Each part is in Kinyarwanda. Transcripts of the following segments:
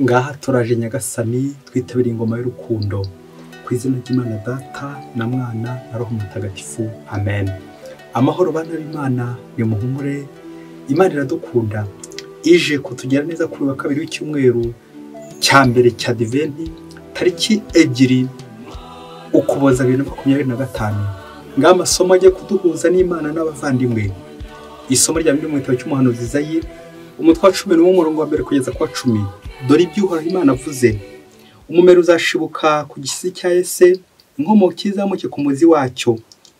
Ngaha turaje Nyagasani twitabira ingoma y'urukundo ku izina ry'Imana Data na Mwana na Roho Mutagatifu. Amen. Amahoro bana b'Imana, ni muhumure. Imana iradukunda, ije kutugera neza kuri wa kabiri w'icyumweru cya mbere cya Adventi, tariki 2 Ukuboza 2025. Ngaha amasomo agiye kuduhuza n'Imana n'abavandimwe. Isomo rya Bibiliya mu gitabo cy'umuhanuzi Izayi, umutwe wa 10 n'umurongo wa 1 kugeza ku wa 10. Dore ibyo Uhoraho Imana avuze: umumero uzashibuka ku gisi cya Yese, inkomoko izamuke ku muzi wacyo.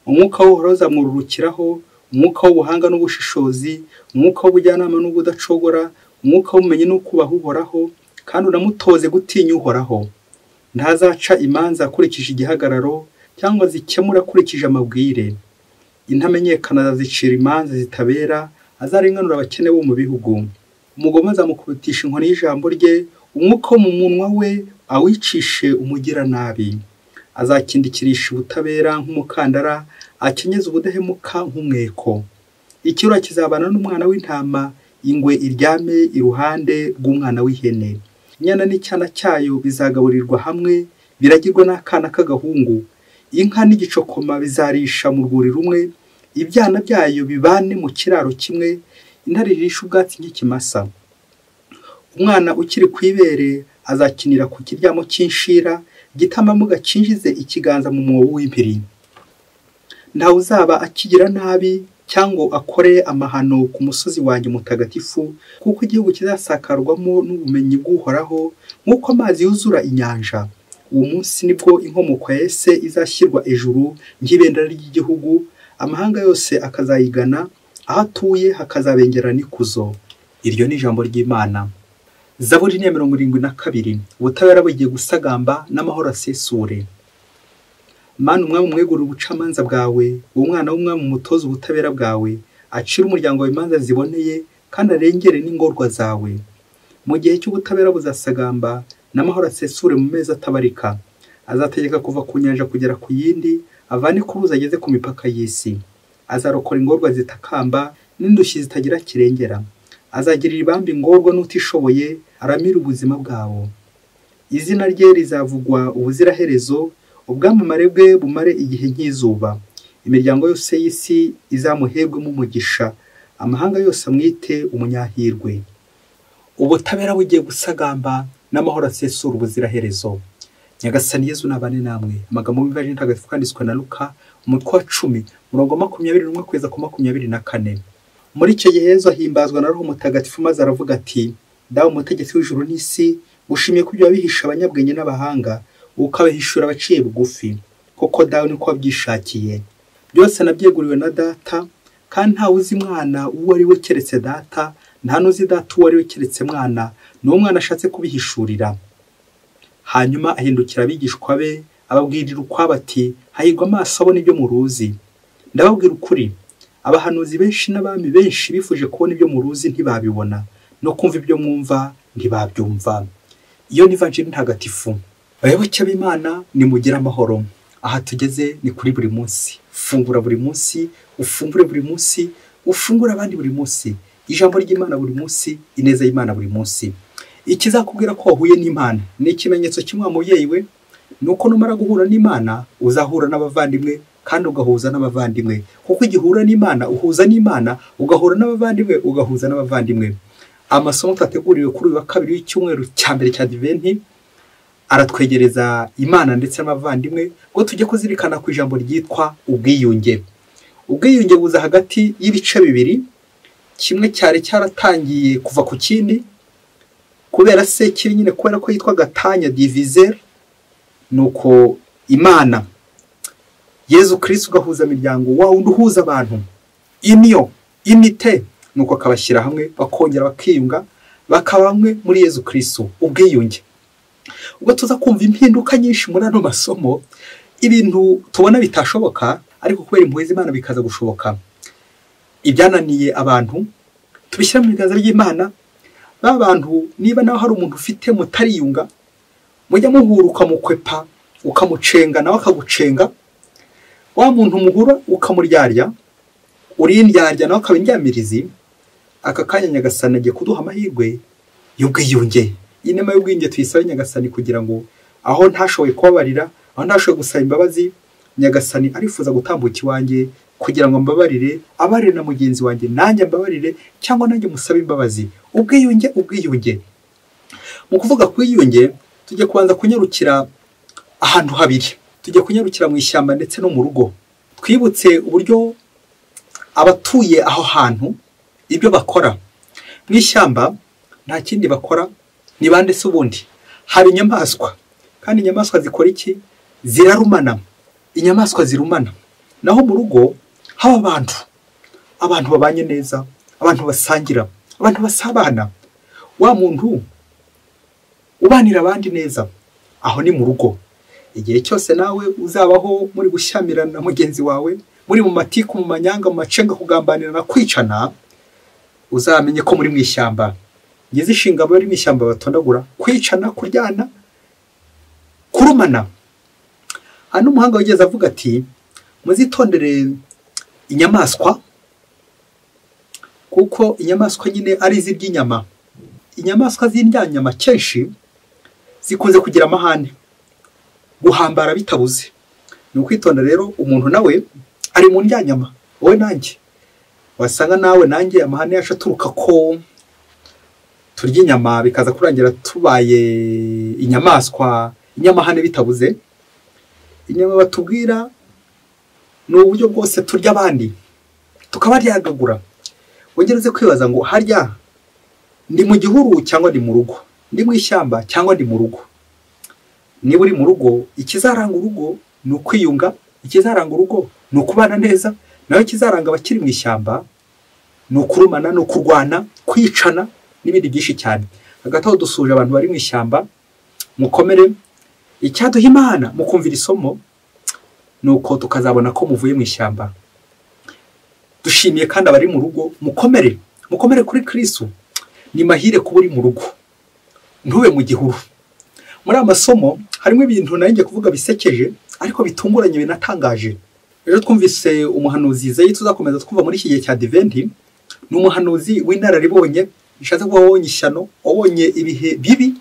Umwuka w'Uhoraho uzamwururukiraho, umwuka w'ubuhanga n'ubushishozi, umwuka w'ubujyanama n'ubudacogora, umwuka w'ubumenyi n'ukubaha Uhoraho, kandi unamutoze gutinya Uhoraho. Ntazaca imanza akurikije igihagararo, cyangwa zikemura akurikije amabwire. Intamenyekana azazicira imanza zitabera, azarenganura abakene bo mu bihugu. Umugome azamukubitisha inkoni y'ijambo rye, umwuka wo mu munwa we awicishe umugiranabi. Azakindikirisha ubutabera nk'umukandara, akenyeza ubudahemuka nk'umweko. Ikirura kizabana n'umwana w'intama, ingwe iryame iruhande rw'umwana w'ihene. Inyana n'icyana cyayo bizagaburirwa hamwe, biragirwa n'akana k'agahungu. Inka n'igicokoma bizarisha mu rwuri rumwe, ibyana byayo bibane mu kiraro kimwe, intare irisha ubwatsi nk'ikimasa. Umwana ukiri ku ibere azakinira ku kiryamo cy'inshira, igitambambuga cyinjize ikiganza mu mwobo w'impiri. Ntawe uzaba akigira nabi cyangwa akore amahano ku musozi wanjye mutagatifu, kuko igihugu kizasakarwamo n'ubumenyi bw'Uhoraho nk'uko amazi yuzura inyanja. Uwo munsi nibwo inkomoko ya Yese izashyirwa ejuru nk'ibendera ry'igihugu, amahanga yose akazayigana, aho atuye hakazabengerana ikuzo. Iryo ni ijambo ry'Imana. Zaburi 72. Ubutabera bugiye gusagamba n'amahoro asesure. Mana, umwami umwegurira ubucamanza bwawe, uwo mwana w'umwami umutoza ubutabera bwawe, acira umuryango wawe imanza ziboneye, kandi arengere n'ingorwa zawe. Mu gihe cy'ubutabera buzasagamba n'amahoro asesure mu mezi atabarika. Azategeka kuva ku nyanja kugera ku yindi, avane ku ruzi ageze ku mipaka y'isi. Azarokora ingorwa zitakamba n'indushyi zitagira kirengera. Azagirira ibambe ingorwa n'utishoboye, aramira ubuzima bwabo. Izina rye rizavugwa ubuziraherezo, ubwamamare bwe bumare igihe nk'izuba. Imiryango yose y'isi izamuhebwemo umugisha, amahanga yose amwite umunyahirwe. Ubutabera bugiye gusagamba n'amahoro asesura ubuziraherezo. Nyagasani Yezu nabane namwe. Amagambo y'Ivanjili ntagatifu kanditswe na Luka, umutwe wa 10 umurongo 21 kugeza ku 24. Muri icyo gihe Yezu ahimbazwa na Roho Mutagatifu, maze aravuga ati: Dawe umutegetsi w'ijuru n'isi, gushimiye ko ibyo wabihisha abanyabwenge n'abahanga, ukabihishura abaciye bugufi. Koko dawe niko wabyishakiye. Byose nabyeguriwe na Data, kandi ntawe uzi Mwana uwo ari we keretse Data, nta n'uzi Data uwo ari we keretse Mwana, n'uwo Mwana ashatse kubihishurira. Hanyuma ahindukira abigishwa be, ababwirira ukwabo ati: Hahirwa amaso abona ibyo muruzi. Ndababwira ukuri, abahanuzi benshi n'abami benshi bifuje kubona ibyo muruzi ntibabibona, no kumva ibyo mwumva ntibabyumva. Iyo ni Ivanjili ntagatifu. Bayoboke b'Imana, nimugire amahoro. Aha tugeze ni kuri buri munsi. Fungura buri munsi, ufungure buri munsi, ufungura abandi buri munsi. Ijambo ry'Imana buri munsi, ineza y'Imana buri munsi. Ikizakubwira ko wahuye n'Imana ni ikimenyetso kimwe mubyeyi we, nuko numara guhura n'Imana uzahura n'abavandimwe, kandi ugahuza n'abavandimwe. Kuko igihura n'Imana uhuza n'Imana, ugahura n'abavandimwe ugahuza n'abavandimwe. Amasomo twateguriwe kuri uyu wa kabiri w'icyumweru cya mbere cya Adventi aratwegereza Imana ndetse n'abavandimwe, ngo tujye kuzirikana ku ijambo ryitwa ubwiyunge. Ubwiyunge buza hagati y'ibice bibiri, kimwe cyari cyaratangiye kuva ku kindi kubera se kiri nyine, kubera ko yitwa gatanya diviser. Nuko Imana Yezu Kristo ugahuza imiryango, wa wundi uhuza abantu, union, unité, nuko akabashyira hamwe bakongera bakiyunga, bakaba bamwe muri Yezu Kristo. Ubwiyunge. Ubwo tuza kumva impinduka nyinshi muri ano masomo, ibintu tubona bitashoboka ariko kubera impuhwe z'Imana bikaza gushoboka. Ibyananiye abantu tubishyira mu biganza by'Imana. Ba bantu niba naho hari umuntu ufite mutariyunga, mujya muhura ukamukwepa, ukamucenga nawe akagucenga. Wa muntu muhura ukamuryarya, urindyarya nawe akaba indyamirizi. Aka kanya Nyagasani agiye kuduha amahirwe y'ubwiyunge. inema y'ubwenge tuyisabe Nyagasani kugira ngo aho ntashoboye kubabarira, aho ntashoboye gusaba imbabazi, Nyagasani arifuza gutambuka iwanjye kugira ngo mbabarire, abarire na mugenzi wanjye, nanjye mbabarire cyangwa nanjye musabe imbabazi. Ubwiyunge. Mu kuvuga kwiyunge tujye kubanza kunyarukira ahantu habiri. Tujye kunyarukira mu ishyamba ndetse no mu rugo. Twibutse uburyo abatuye aho hantu ibyo bakora. Mu ishyamba nta kindi bakora, ni bande se ubundi? Hari inyamaswa, kandi inyamaswa zikora iki? Zirarumana. Inyamaswa zirumana. Naho mu rugo haba abantu babanye neza, abantu basangira, abantu basabana. Wa muntu ubanira abandi neza, aho ni mu rugo. Igihe cyose nawe uzabaho muri gushyamirana mugenzi wawe, muri mu matiku, mu manyanga, mu macenga, kugambanira na kwicana, uzamenye ko muri mu ishyamba. Ngize ishinga bari mu ishyamba batondagura kwicana, kuryana, kurumana. Hano umuhanga wigeze avuga ati muzitondere inyamaswa, kuko inyamaswa nyine ari iz'iby'inyama. Inyamaswa z'indyanyama kenshi zikunze kugira amahane, guhambara bitabuze. Ni ukwitonda rero, umuntu nawe ari mu ndyanyama, wowe nanjye. Wasanga nawe nanjye amahane yacu aturuka ko turya inyama, bikaza kurangira tubaye inyamaswa, inyamahane bitabuze. Inyama batubwira ni uburyo bwose turya abandi, tukabaryagagura. Wongereze kwibaza ngo harya ndi mu gihuru cyangwa ndi mu rugo, ndi mu ishyamba cyangwa ndi mu rugo. Niba uri mu rugo, ikizaranga urugo ni ukwiyunga, ikizaranga urugo ni ukubana neza. Naho ikizaranga abakiri mu ishyamba ni ukurumana, ni ukurwana, kwicana n'ibindi byinshi cyane. Hagati aho dusuje abantu bari mu ishyamba, mukomere. Icyaduha Imana mu kumvira isomo nuko tukazabona ko muvuye mu ishyamba. Dushimiye kandi abari mu rugo, mukomere kuri Kristo. Ni mahire kuba uri mu rugo, ntube mu gihuru. Muri amasomo harimo ibintu nanjye kuvuga bisekeje ariko bitunguranye, binatangaje. Rero twumvise umuhanuzi Izayi, tuzakomeza twumva muri iki gihe cya Adventi. Ni umuhanuzi w'inararibonye, bishatse kuba wabonye ishyano, wabonye ibihe bibi,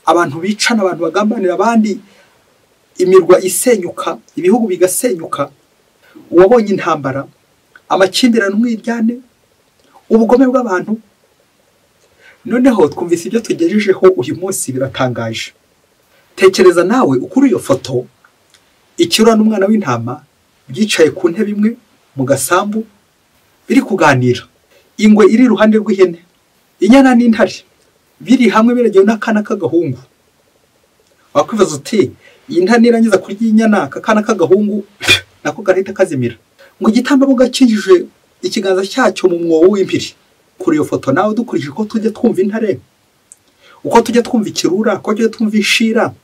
abantu bicana, abantu bagambanira abandi, imirwa isenyuka, ibihugu bigasenyuka, wabonye intambara, amakimbirane, umwiryane, ubugome bw'abantu. Noneho twumvise ibyo tugejejeho uyu munsi, biratangaje. Tekereza nawe ukuri iyo foto, ikirura n'umwana w'intama byicaye ku ntebe imwe mu gasambu, biri kuganira. Ingwe iri iruhande rw'ihene, inyana n'intare biri hamwe, biragiwe n'akana k'agahungu. Wakwibaza uti iyi ntare nirangiza kurya inyana, akana k'agahungu nako gahita kazimira. Ngo igitambaro gakijije ikiganza cyacyo mu mwobo w'impiri. Kuri iyo foto nawe dukurije ko tujya twumva intare, uko tujya twumva ikirura, uko tujya twumva ishira,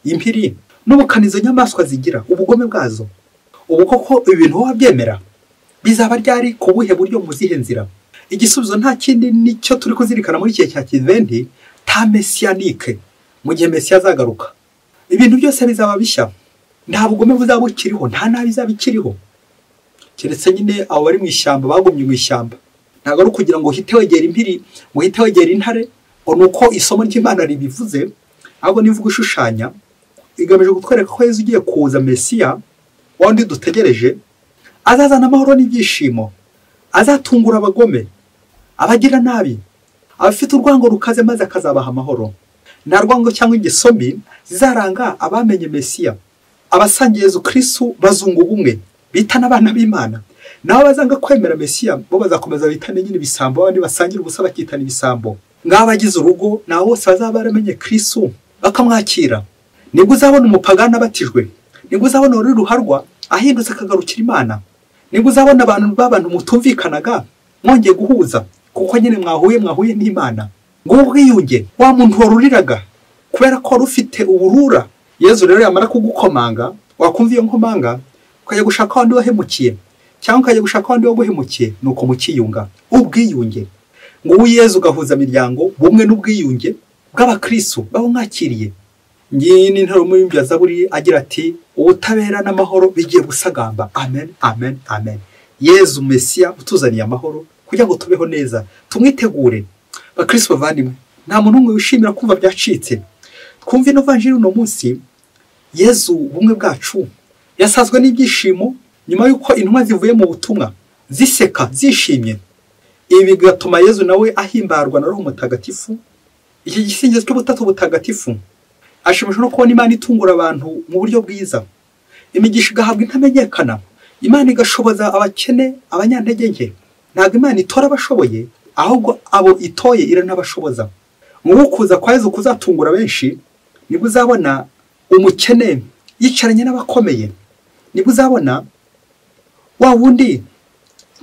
impiri, n'ubukanizo nyamaswa zigira, ubugome bwazo. Ubu koko ibintu wabyemera? Bizaba ryari, ku buhe buryo, mu zihe nzira? Igisubizo nta kindi nicyo turi kuzirikana muri iki gihe cya Adventi, ta mesiyanike. Mu gihe Mesiya azagaruka, ibintu byose bizaba bishya. Nta bugome buzaba bukiriho, nta nabi izaba ikiriho. Keretse nyine abo bari mu ishyamba bagumye mu ishyamba. Ntabwo ari ukugira ngo uhite wegera impiri, ngo uhite wegera intare, ngo nuko isomo ry'Imana ribivuze. Ahubwo nivuga ushushanya, igamije kutwereka ko Yesu ugiye kuza, Mesiya wandi dutegereje, azazana amahoro n'ibyishimo, azatungura abagome, abagira nabi, abafite urwango rukaze, maze akazabaha amahoro. Nta rwango cyangwa ingeso mbi zizaranga abamenye Mesiya. Abasangiye Yesu Kristo bazunga ubumwe, bitana abana b'Imana. Naho bazanga kwemera Mesiya, bo bazakomeza bitane nyine ibisambo, abandi basangira ubusa bakitana ibisambo. Ngabagize urugo naho bose bazaba baramenye Kristo bakamwakira. Nibwo uzabona umupagani abatijwe, nibwo uzabona uri ruharwa ahindutse akagarukira Imana, nibwo uzabona abantu mutumvikanaga mwongeye guhuza, kuko nyine mwahuye n'Imana. Ngo ubwiyunge, wa muntu waruriraga kubera ko rufite uburura, Yesu rero yamara kugukomanga, wakumva iyo nkomanga, ukajya gushaka abandi wahemukiye, cyangwa ukajya gushaka abandi waguhemukiye, nuko mukiyunga. Ubwiyunge, ngo Yesu gahuza imiryango, bumwe n'ubwiyunge bw'abakristo babo mwakiriye. Ngiyi ni intero muri mbya Zaburi agira ati ubutabera n'amahoro bigiye gusagamba. Amen, amen, amen. Yesu Mesiya utuzaniye amahoro kugira ngo tubeho neza, tumwitegure. Bakristo bavandimwe, nta muntu umwe wishimira kumva byacitse. Twumve ino vanjiri uno munsi, Yezu bumwe bwacu yasazwe n'ibyishimo nyuma y'uko intumwa zivuye mu butumwa ziseka zishimye. Ibi bigatuma Yezu nawe ahimbarwa na Roho Mutagatifu. Iki gisingizo cy'ubutatu butagatifu ashimishwa no kubona Imana itungura abantu mu buryo bwiza, imigisha igahabwa intamenyekana, Imana igashoboza abakene, abanyantege nke. Ntabwo Imana itora abashoboye, ahubwo abo itoye iranabashoboza. Mu kuza kwa Yezu kuzatungura benshi, nibwo uzabona umukene yicaranye n'abakomeye, nibwo uzabona wa wundi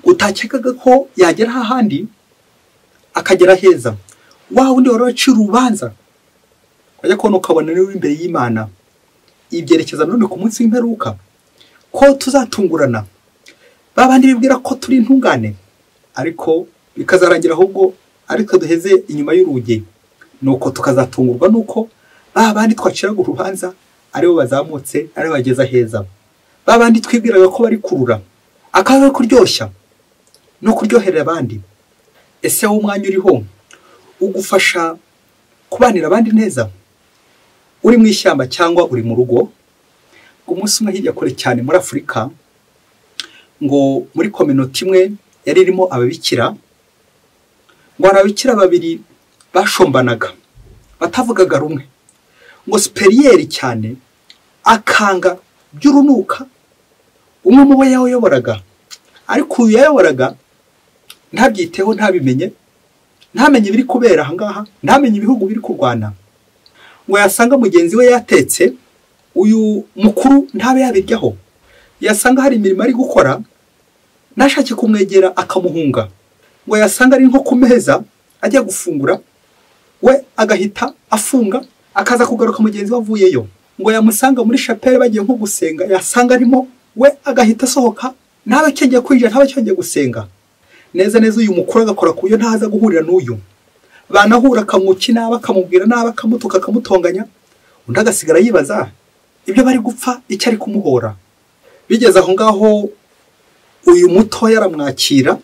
utakekaga ko yagera hahandi akagera heza, wa wundi waraciye urubanza wajya kubona ukabona niwe imbere y'Imana. Ibyerekeza none ku munsi w'imperuka ko tuzatungurana, babandi bibwira ko turi intungane ariko bikazarangira ahubwo ariko duheze inyuma y'urugi, nuko tukazatungurwa nuko babandi twaciraga urubanza aribo bazamutse, aribo bageza heza. Babandi twibwiraga ko bari kurura akaza kuryoshya no kuryoherera abandi. Ese wowe umwanya uriho ugufasha kubanira abandi neza? Uri mu ishyamba cyangwa uri mu rugo? Umunsi umwe hirya kure cyane muri Afurika, ngo muri community imwe yari irimo ababikira, ngo ababikira babiri bashombanaga batavugaga rumwe, ngo superieri cyane akanga by'urunuka umwe mu bo yayoboraga, ariko uyu yayoboraga ntabyiteho, ntabimenye, ntamenye ibiri kubera aha ngaha, ntamenye ibihugu biri kurwana. Ngo yasanga mugenzi we yatetse, uyu mukuru ntabe yabiryaho, yasanga hari imirimo ari gukora nashake kumwegera akamuhunga, ngo yasanga ari nko ku meza ajya gufungura, we agahita afunga akaza kugaruka mugenzi we avuyeyo. Ngo yamusanga muri chapelle bagiye nko gusenga, yasanga arimo, we agahita asohoka, ntabe cyengeye kwinjira, ntabe cyengeye gusenga. Neza neza uyu mukuru agakora ku buryo ntaza guhurira n'uyu, banahura akamukina, bakamubwira nabi, akamutuka, akamutonganya, undi agasigara yibaza ibyo bari gupfa icyo ari kumuhora. Bigeze aho ngaho uyu muto yaramwakira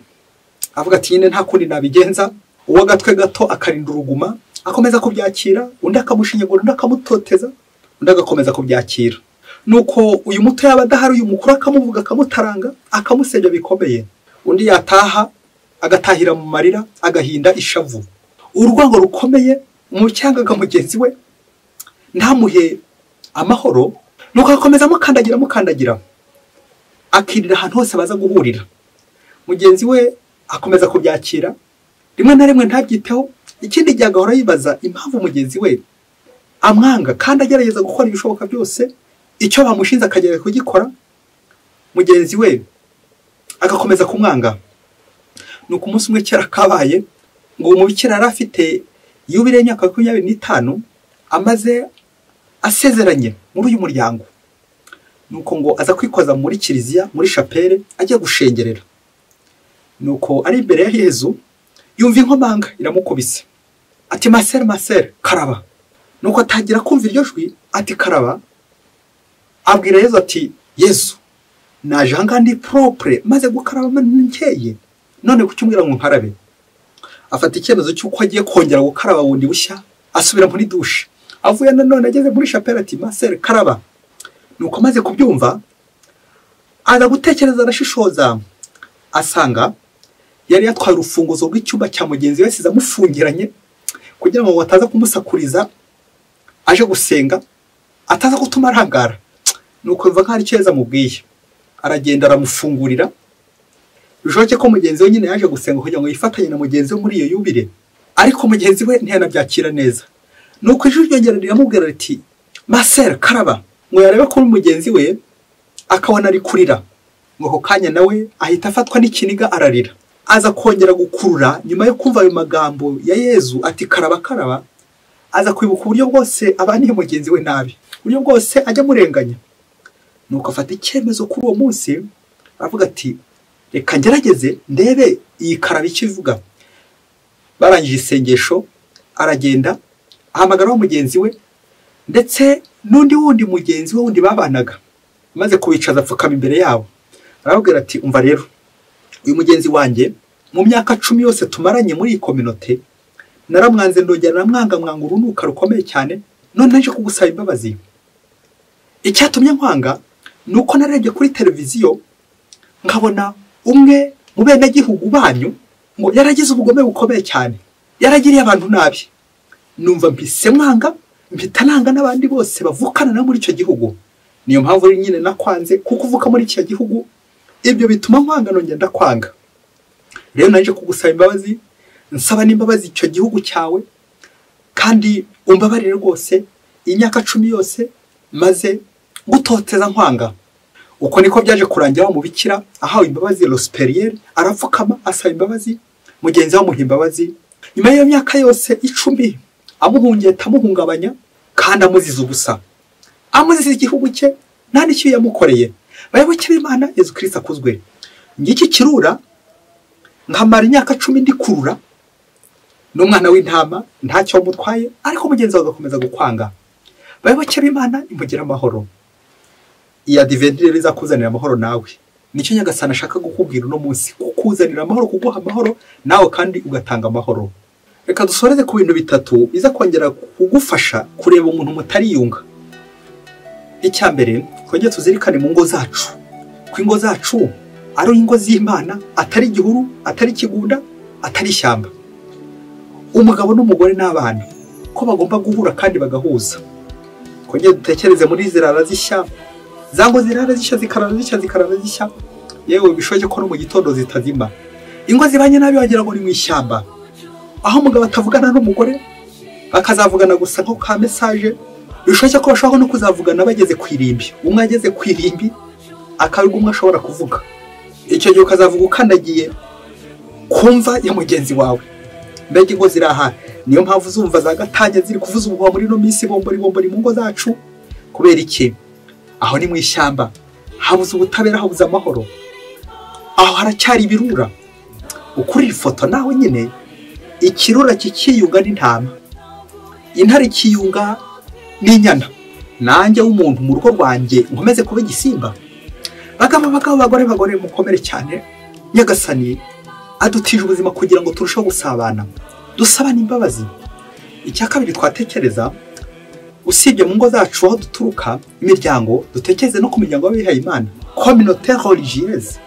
avuga ati nyine nta kundi nabigenza, uwo gatwe gato akarinda uruguma akomeza kubyakira, undi akamushinyagura, undi akamutoteza, undi agakomeza kubyakira. Nuko uyu muto yaba adahari, uyu mukuru akamuvuga, akamutaranga, akamusebya bikomeye, undi yataha agatahira mu marira, agahinda ishavu, urwango rukomeye mu cyangaga mugenzi we, ntamuhe amahoro. Nuko akomeza mukandagira, akirira ahantu hose baza guhurira. Mugenzi we akomeza kubyakira, rimwe na rimwe ntabyiteho, ikindi gihe agahora yibaza impamvu mugenzi we amwanga, kandi agerageza gukora ibishoboka byose, icyo bamushinze akagerageza kugikora, mugenzi we agakomeza kumwanga. Nuko umunsi umwe kera kabaye, ngo umubikira yari afite yubile y'imyaka 25 amaze asezeranye muri uyu muryango. Nuko ngo aza kwikoza muri kiliziya, muri chapelle ajya gushengerera. Nuko ari imbere ya Yezu, yumva inkomanga iramukubise, ati maser karaba. Nuko atangira kumva iryo jwi ati karaba, abwira Yezu ati Yezu naje hanga ndi propre maze gukaraba nkeye, none kucyumbwira ngo nkarabe. Afata icyemezo cy'uko agiye kongera gukaraba wundi bushya, asubira muri douche. Avuye nanone ageze muri chapelle ati maser karaba. Nuko amaze kubyumva aza gutekereza, arashishoza, asanga yari yatwaye urufunguzo rw'icyumba cya mugenzi we siza mufungiranye, kugira ngo ataza kumusakuriza aje gusenga, ataza gutuma arangara. Nuko biva nk'ari cyeza mubwiye, aragenda aramufungurira, bishoboke ko mugenzi we nyine yaje gusenga kugira ngo yifatanye na mugenzi we muri iyo yubile, ariko mugenzi we ntiyanabyakira neza. Nuko ijwi ryongera riramubwira riti maser karaba. Ngo yarebe ko mugenzi we akabona ari kurira, ngo ako kanya nawe ahita afatwa n'ikiniga ararira. Aza kongera gukurura nyuma yo kumva ayo magambo ya Yezu ati karaba, aza kwibuka uburyo bwose abaniye mugenzi we nabi, uburyo bwose ajya murenganya. Nuko afata icyemezo kuri uwo munsi, aravuga ati reka ngerageze ndebe iyi karaba icyo ivuga. Barangije isengesho, aragenda ahamagara mugenzi we ndetse n'undi wundi mugenzi we wundi babanaga, maze kubicaza apfukama imbere yabo. Arababwira ati umva rero, uyu mugenzi wanjye mu myaka 10 yose tumaranye muri iyi community naramwanze ndongera namwanga mwanga urunuka rukomeye cyane, none naje kugusaba imbabazi. Icyatumye nkwanga nuko narebye kuri televiziyo nkabona umwe mu benegihugu banyu ngo yaragize ubugome bukomeye cyane, yaragiriye abantu nabi. Numva mpise mwanga, mpita nanga n'abandi bose bavukana na muri icyo gihugu. Niyo mpamvu nyine nakwanze, kuko uvuka muri icyo gihugu ibyo bituma nkwanga nongera ndakwanga. Rero naje kugusaba imbabazi, nsaba n'imbabazi icyo gihugu cyawe, kandi umbabarire rwose imyaka 10 yose maze gutoteza nkwanga. Uko niko byaje kurangira wa mubikira ahawe imbabazi Rosperier, arapfukama asaba imbabazi, mugenzi wa muha imbabazi. Nyuma y'iyo myaka yose 10 amuhungeta amuhungabanya kandi amuziza ubusa, amuziza igihugu cye nta n'icyo yamukoreye. Bayoboke b'Imana, Yesu Kristo akuzwe. Ngiki kirura nkamara imyaka 10 ndi kurura n'umwana w'intama ntacyo wamutwaye, ariko mugenzi wawe agakomeza gukwanga. Bayoboke b'Imana, imugira amahoro. Iya Adventire bizakuzanira amahoro nawe. Nicyo Nyagasani ashaka gukubwira uno munsi, kukuzanira amahoro, kuguha amahoro nawe kandi ugatanga amahoro. Reka dusoreze ku bintu bitatu biza kongera kugufasha kureba umuntu mutariyunga. Icyambere, twongeye tuzirikane mu ngo zacu, ku ingo zacu ari ingo z'Imana, atari igihuru, atari kigunda, atari ishyamba. Umugabo n'umugore n'abana ko bagomba guhura kandi bagahuza. Twongeye dutekereze muri zirara z'ishyamba, zango zirara zishya zikarara zishya, yewe bishoje ko no mu gitondo zitazima. Ingo zibanye nabi wagira ngo ni mu ishyamba, aho umugabo atavugana n'umugore, bakazavugana gusa nko ka message. Bishoje ko bashaka no kuzavugana bageze kwirimbi, umwe ageze kwirimbi akarugo umwe ashobora kuvuga. Icyo gihe ukazavuga ukandagiye kumva ya mugenzi wawe. Mbega ingo ziraha, niyo mpamvu uzumva za gatanya ziri kuvuza ubuhuha muri no minsi bombori mu ngo zacu. Kubera iki? Aho ni mu ishyamba, habuze ubutabera, habuze amahoro, aho haracyari ibirura. Ukuri ifoto nawe nyine, ikirura kikiyunga n'intama, intare kiyunga n'inyana. Nanjye w'umuntu mu rugo rwanjye nkomeze kuba igisimba? Bagabo bagore mukomere cyane. Nyagasani adutije ubuzima kugira ngo turusheho gusabana, dusabana imbabazi. Icya kabiri twatekereza, usibye mu ngo zacu aho duturuka, imiryango, dutekereze no ku miryango y'abihaye Imana, communauté religieuse.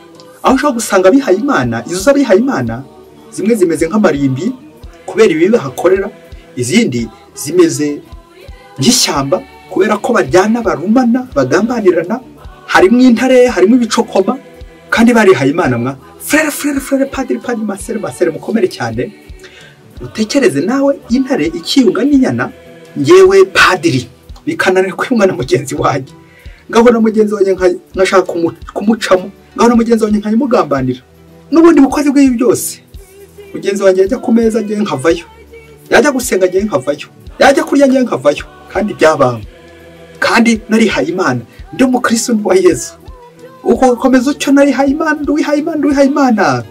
Aho ushobora gusanga abihaye Imana, izo z'abihaye Imana zimwe zimeze nk'amarimbi kubera ibibi bahakorera, izindi zimeze nk'ishyamba kubera ko bajyana, barumana, bagambanirana, harimo intare, harimo ibicokoma, kandi barihaye Imana. Mwa frere padiri masere mukomere cyane. Utekereze nawe intare ikiyunga n'inyana, ngewe padiri bikananira kwiyunga na mugenzi wanjye, ngabona mugenzi wanjye nkashaka kumucamo, ngabona mugenzi wanjye nkayimugambanira. N'ubundi bukozi bw'ibi byose, mugenzi wanjye yajya ku meza ngiye nkavayo, yajya gusenga ngiye nkavayo, yajya kurya ngiye nkavayo, kandi byabanga. Kandi narihaye Imana, ndi umukristo wa Yesu. Uko komeza ucyo narihaye Imana, nduwihaye Imana.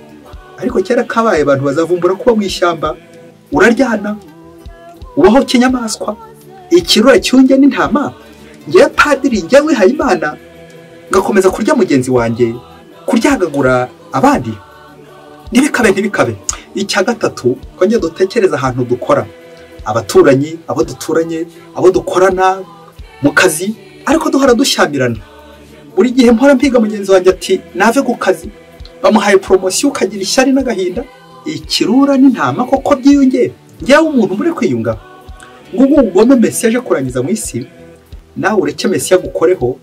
Ariko kera kabaye abantu bazavumbura kuba mu ishyamba, uraryana, ubaho kinyamaswa, ikirura cyunge n'intama. Ngiye padiri, ngiye wihaye Imana, ngakomeza kurya mugenzi wanjye, kuryagagura abandi. Ntibikabe. Icya gatatu, twongeye dutekereza ahantu dukora, abaturanyi, abo duturanye, abo dukorana mu kazi, ariko duhora dushyamirana. Buri gihe mpora mpiga mugenzi wanjye ati nave ku kazi, bamuhaye promotion ukagira ishyari n'agahinda. Ikirura n'intama koko byiyongera. Ngiye umuntu muri kwiyunga ngo ubugome Mesiya aje kurangiza mu isi, nawe ureke Mesiya gukoreho,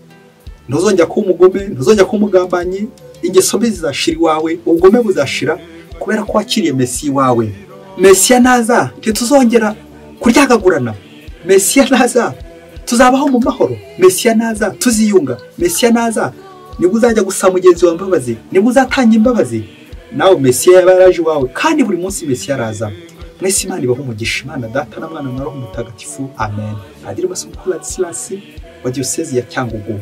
ntuzongera kuba umugome, ntuzongera kuba umugambanyi. Ingeso mbi zizashira iwawe, ubugome buzashira kubera ko wakiriye Mesiya wawe. Mesiya naza ntituzongera kuryagagurana. Mesiya naza tuzabaho mu mahoro. Mesiya naza tuziyunga. Mesiya naza niba uzajya gusaba mugenzi wawe imbabazi, niba uzatanga imbabazi, nawe Mesiya yabaraje wawe. Kandi buri munsi Mesiya araza. Mwese Imana ibaho umugisha, Imana Data na Mwana na Roho Mutagatifu. Amen. Padiri Masumbuku Ladislas wa Diocese ya Cyangugu.